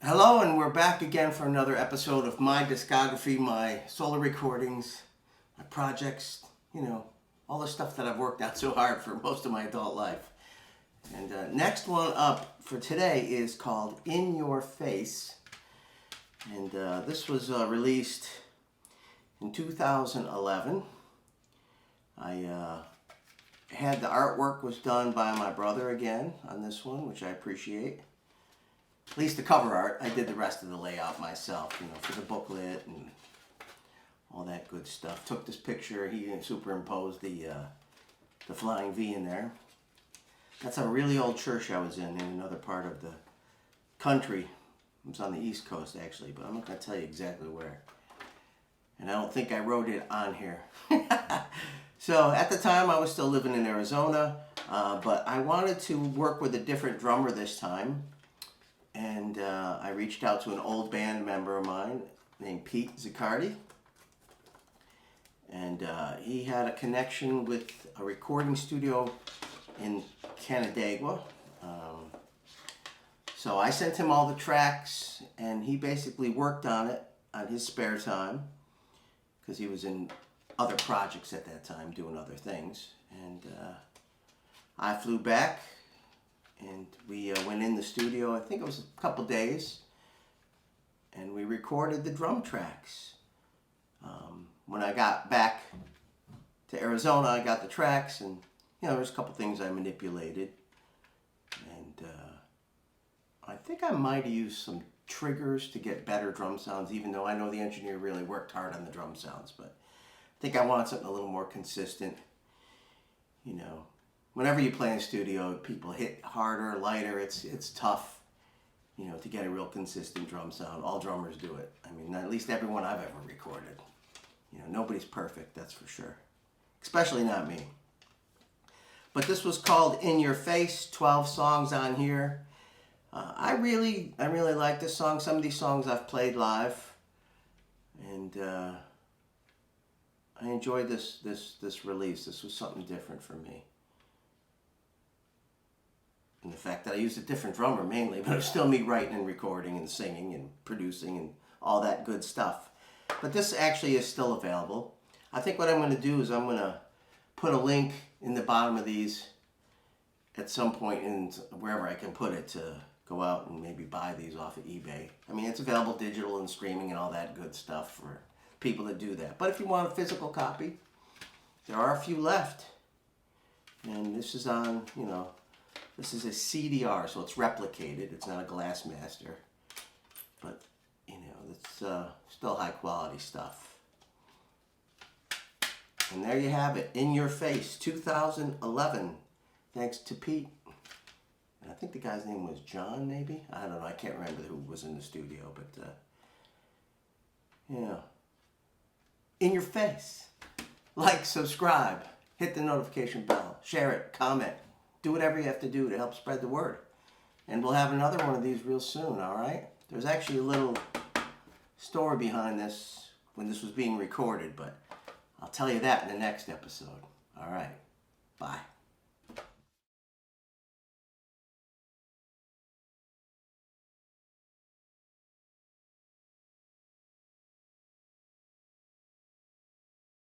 Hello, and we're back again for another episode of my discography, my solo recordings, my projects, all the stuff that I've worked out so hard for most of my adult life. And next one up for today is called In Your Face. And this was released in 2011. I had the artwork was done by my brother again on this one, which I appreciate. At least the cover art. I did the rest of the layout myself, for the booklet and all that good stuff. Took this picture. He superimposed the flying V in there. That's a really old church I was in another part of the country. It was on the East Coast, actually, but I'm not going to tell you exactly where. And I don't think I wrote it on here. So at the time, I was still living in Arizona, but I wanted to work with a different drummer this time. And I reached out to an old band member of mine named Pete Zaccardi. And he had a connection with a recording studio in Canandaigua. So I sent him all the tracks, and he basically worked on it on his spare time, because he was in other projects at that time, doing other things. And I flew back. And we went in the studio, I think it was a couple days, and we recorded the drum tracks. When I got back to Arizona, I got the tracks, and there was a couple things I manipulated. And I think I might have used some triggers to get better drum sounds, even though I know the engineer really worked hard on the drum sounds. But I think I wanted something a little more consistent, Whenever you play in a studio, people hit harder, lighter. It's tough, to get a real consistent drum sound. All drummers do it. I mean, at least everyone I've ever recorded. Nobody's perfect, that's for sure. Especially not me. But this was called In Your Face, 12 songs on here. I really like this song. Some of these songs I've played live. And I enjoyed this release. This was something different for me. And the fact that I used a different drummer mainly, but it was still me writing and recording and singing and producing and all that good stuff. But this actually is still available. I think what I'm going to do is I'm going to put a link in the bottom of these at some point in wherever I can put it to go out and maybe buy these off of eBay. I mean, it's available digital and streaming and all that good stuff for people that do that. But if you want a physical copy, there are a few left. And this is on, this is a CDR, so it's replicated. It's not a glass master. But, it's still high quality stuff. And there you have it. In Your Face, 2011. Thanks to Pete. And I think the guy's name was John, maybe? I don't know. I can't remember who was in the studio. But, In Your Face. Like, subscribe. Hit the notification bell. Share it. Comment. Do whatever you have to do to help spread the word. And we'll have another one of these real soon, all right? There's actually a little story behind this when this was being recorded, but I'll tell you that in the next episode. All right. Bye.